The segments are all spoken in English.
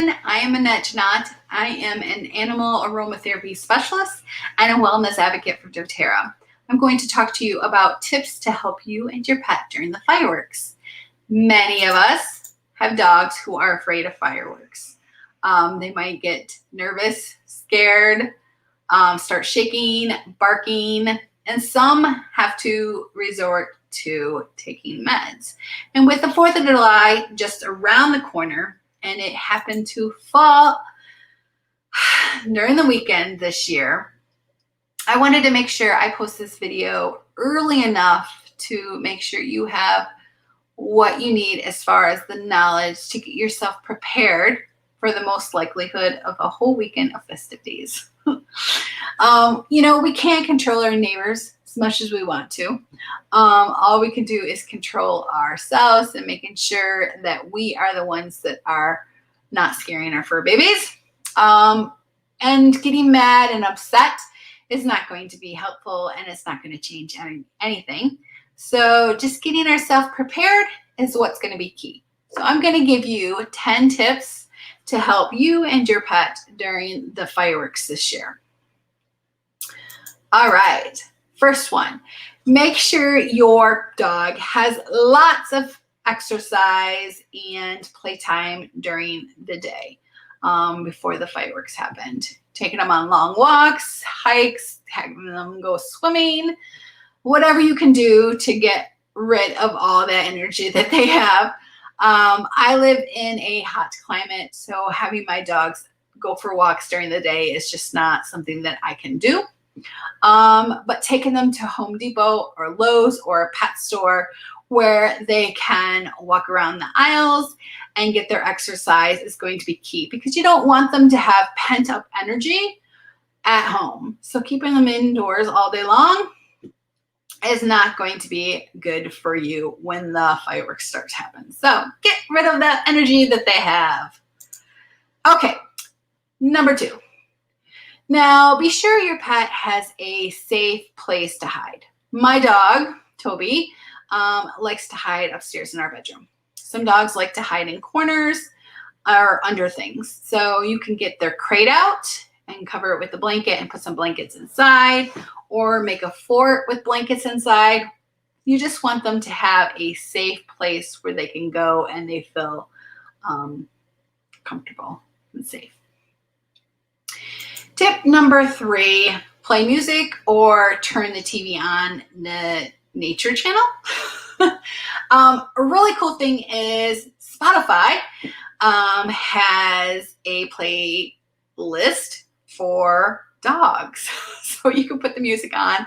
everyone. I am Annette Janot. I am an animal aromatherapy specialist and a wellness advocate for doTERRA. I'm going to talk to you about tips to help you and your pet during the fireworks. Many of us have dogs who are afraid of fireworks. They might get nervous, scared, start shaking, barking, and some have to resort to taking meds. And with the 4th of July just around the corner, and it happened to fall during the weekend this year, I wanted to make sure I post this video early enough to make sure you have what you need as far as the knowledge to get yourself prepared for the most likelihood of a whole weekend of festivities. We can't control our neighbors as much as we want to. All we can do is control ourselves and making sure that we are the ones that are not scaring our fur babies. And getting mad and upset is not going to be helpful, and it's not going to change anything. So just getting ourselves prepared is what's going to be key. So I'm going to give you 10 tips to help you and your pet during the fireworks this year. All right, first one, make sure your dog has lots of exercise and playtime during the day before the fireworks happened. Taking them on long walks, hikes, having them go swimming, whatever you can do to get rid of all that energy that they have. I live in a hot climate, so having my dogs go for walks during the day is just not something that I can do. But taking them to Home Depot or Lowe's or a pet store where they can walk around the aisles and get their exercise is going to be key, because you don't want them to have pent up energy at home. So keeping them indoors all day long is not going to be good for you when the fireworks start to happen. So get rid of that energy that they have. Okay, number 2. Now, be sure your pet has a safe place to hide. My dog, Toby, likes to hide upstairs in our bedroom. Some dogs like to hide in corners or under things. So you can get their crate out and cover it with a blanket and put some blankets inside, or make a fort with blankets inside. You just want them to have a safe place where they can go and they feel comfortable and safe. Tip number 3, play music or turn the TV on the nature channel. A really cool thing is Spotify has a playlist for dogs. So you can put the music on.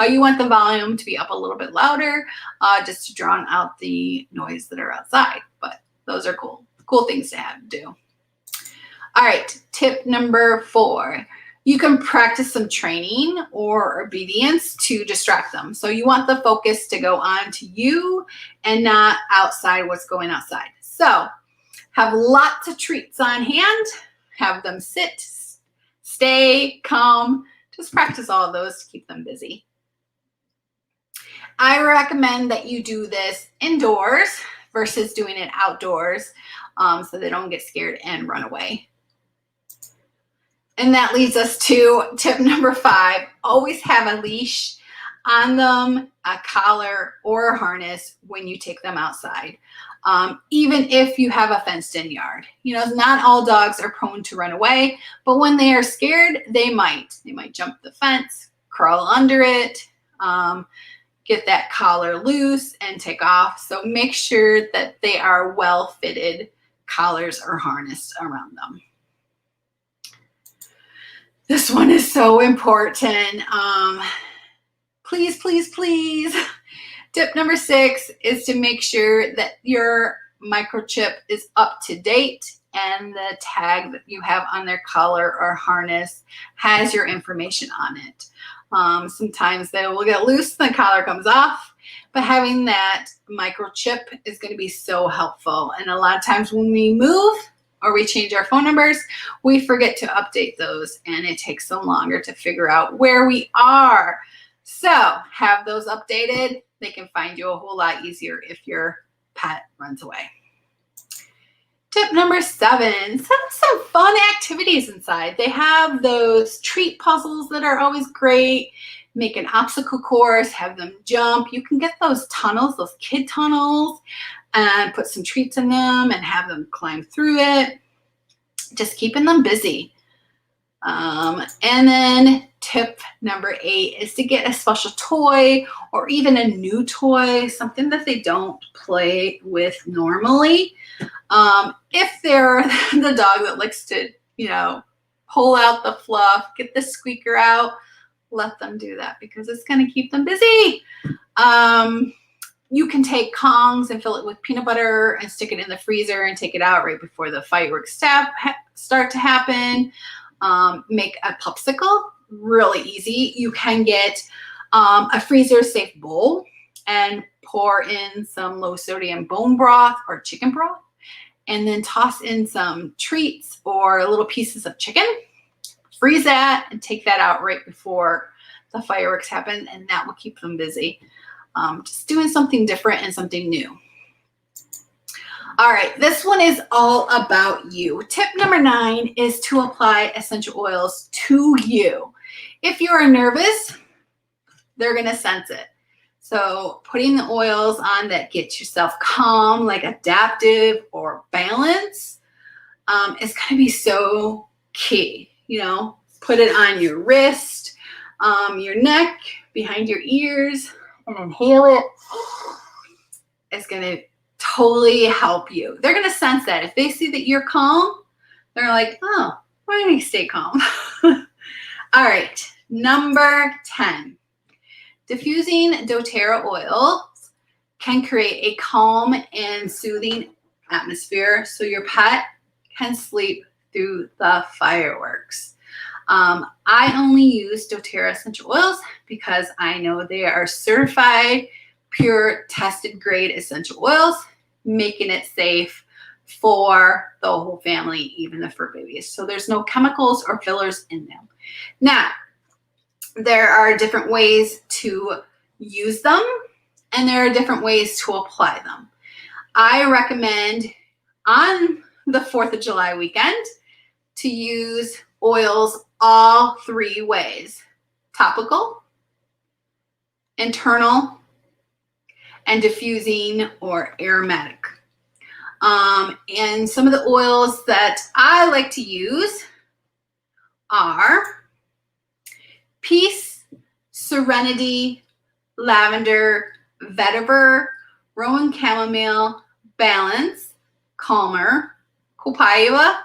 You want the volume to be up a little bit louder just to drown out the noise that are outside. But those are cool things to have to do. All right, tip number 4. You can practice some training or obedience to distract them. So you want the focus to go on to you and not outside what's going outside. So have lots of treats on hand. Have them sit, stay, come. Just practice all of those to keep them busy. I recommend that you do this indoors versus doing it outdoors so they don't get scared and run away. And that leads us to tip number 5. Always have a leash on them, a collar, or a harness when you take them outside, even if you have a fenced-in yard. Not all dogs are prone to run away, but when they are scared, they might. They might jump the fence, crawl under it, get that collar loose, and take off. So make sure that they are well-fitted collars or harness around them. This one is so important. Please, please, please. Tip number 6 is to make sure that your microchip is up to date and the tag that you have on their collar or harness has your information on it. Sometimes they will get loose and the collar comes off, but having that microchip is going to be so helpful. And a lot of times when we move or we change our phone numbers, we forget to update those, and it takes them longer to figure out where we are. So have those updated. They can find you a whole lot easier if your pet runs away. Tip number 7, set up some fun activities inside. They have those treat puzzles that are always great. Make an obstacle course, have them jump. You can get those tunnels, those kid tunnels, and put some treats in them and have them climb through it. Just keeping them busy. And then tip number 8 is to get a special toy or even a new toy, something that they don't play with normally. If they're the dog that likes to, pull out the fluff, get the squeaker out, let them do that because it's going to keep them busy. You can take Kongs and fill it with peanut butter and stick it in the freezer and take it out right before the fireworks start to happen. Make a popsicle, really easy. You can get a freezer-safe bowl and pour in some low-sodium bone broth or chicken broth, and then toss in some treats or little pieces of chicken. Freeze that and take that out right before the fireworks happen, and that will keep them busy. Just doing something different and something new. All right, this one is all about you. Tip number 9 is to apply essential oils to you. If you're nervous, they're gonna sense it. So putting the oils on that get yourself calm, like adaptive or balance, is gonna be so key. Put it on your wrist, your neck, behind your ears, and inhale it. It's gonna totally help you. They're going to sense that. If they see that you're calm, they're like, oh, why do you stay calm? All right, number 10. Diffusing doTERRA oils can create a calm and soothing atmosphere so your pet can sleep through the fireworks. I only use doTERRA essential oils because I know they are certified, pure, tested grade essential oils, making it safe for the whole family, even the fur babies. So there's no chemicals or fillers in them. Now, there are different ways to use them, and there are different ways to apply them. I recommend on the 4th of July weekend to use oils all 3 ways: topical, internal, and diffusing or aromatic. And some of the oils that I like to use are Peace, Serenity, Lavender, Vetiver, Rowan Chamomile, Balance, Calmer, Copaiba,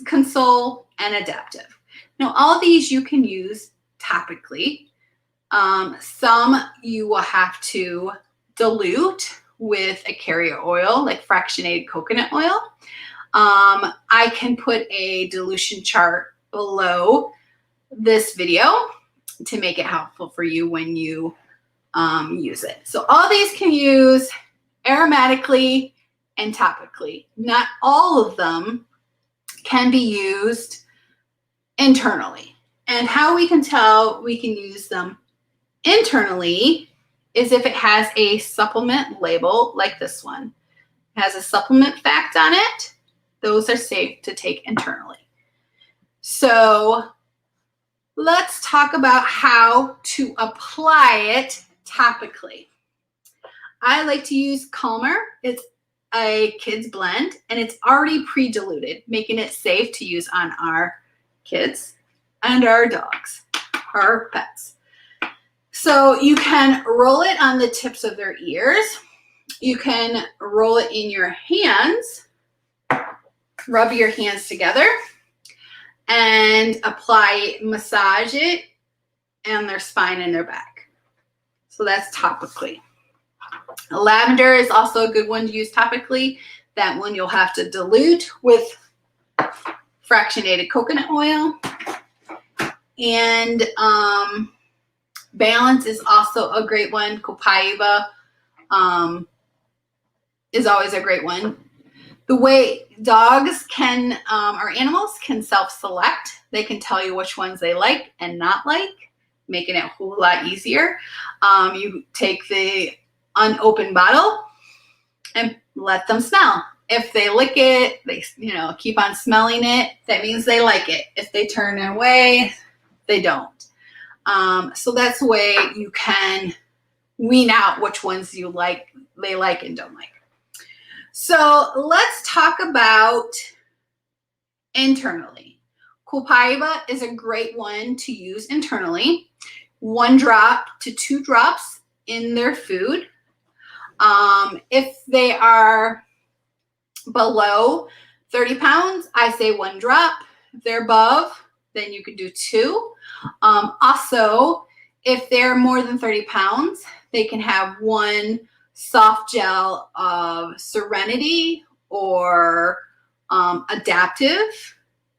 Console, and Adaptive. Now, all these you can use topically. Some you will have to dilute with a carrier oil, like fractionated coconut oil. I can put a dilution chart below this video to make it helpful for you when you use it. So all these can use aromatically and topically. Not all of them can be used internally. And how we can tell we can use them internally is if it has a supplement label like this one. It has a supplement fact on it. Those are safe to take internally. So let's talk about how to apply it topically. I like to use Calmer. It's a kid's blend, and it's already pre-diluted, making it safe to use on our kids and our dogs, our pets. So you can roll it on the tips of their ears. You can roll it in your hands, rub your hands together, and massage it on their spine and their back. So that's topically. Lavender is also a good one to use topically. That one you'll have to dilute with fractionated coconut oil. And Balance is also a great one. Copaiba is always a great one. The way dogs can, or animals can self-select, they can tell you which ones they like and not like, making it a whole lot easier. You take the unopened bottle and let them smell. If they lick it, they, you know, keep on smelling it, that means they like it. If they turn away, they don't. So that's the way you can wean out which ones you like, they like and don't like. So let's talk about internally. Copaiba is a great one to use internally. 1 drop to 2 drops in their food. If they are below 30 pounds, I say 1 drop. If they're above, then you could do 2. Also, if they're more than 30 pounds, they can have 1 soft gel of Serenity or Adaptive.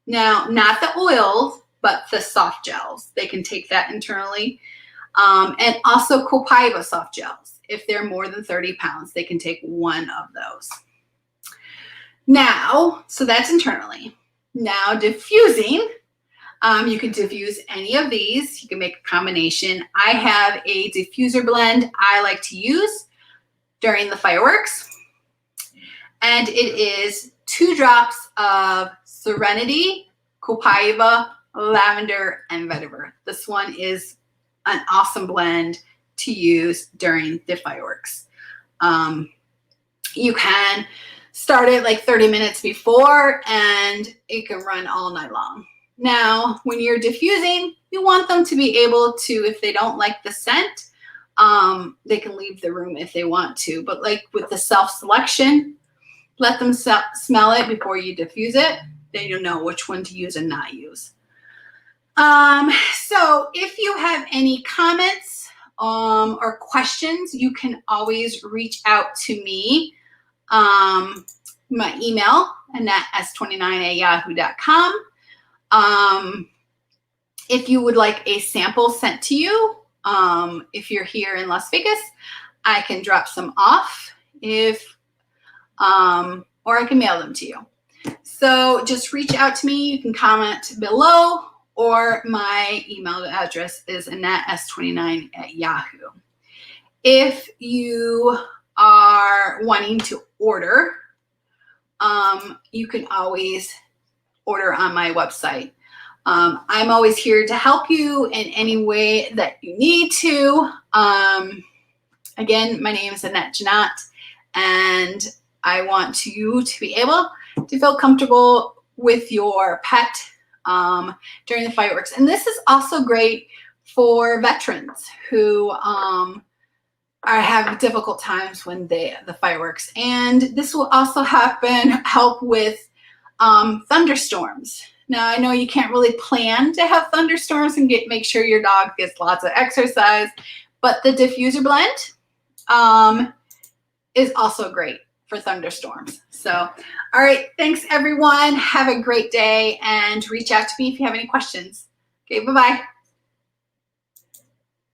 Now, not the oils, but the soft gels. They can take that internally. And also Copaiba soft gels. If they're more than 30 pounds, they can take 1 of those. Now, so that's internally. Now, diffusing. You can diffuse any of these. You can make a combination. I have a diffuser blend I like to use during the fireworks. And it is 2 drops of Serenity, Copaiba, Lavender, and Vetiver. This one is an awesome blend to use during the fireworks. You can start it like 30 minutes before and it can run all night long. Now, when you're diffusing, you want them to be able to, if they don't like the scent, they can leave the room if they want to. But like with the self-selection, let them smell it before you diffuse it. Then you'll know which one to use and not use. So if you have any comments or questions, you can always reach out to me. My email, AnnetteS29@yahoo.com. If you would like a sample sent to you, if you're here in Las Vegas, I can drop some off or I can mail them to you. So just reach out to me. You can comment below, or my email address is AnnetteS29@yahoo. If you are wanting to order, you can always order on my website. I'm always here to help you in any way that you need to. Again, my name is Annette Janot, and I want you to be able to feel comfortable with your pet during the fireworks. And this is also great for veterans who have difficult times when the fireworks. And this will also help with thunderstorms. Now, I know you can't really plan to have thunderstorms and make sure your dog gets lots of exercise, but the diffuser blend is also great for thunderstorms. So, all right, thanks everyone. Have a great day and reach out to me if you have any questions. Okay, bye-bye.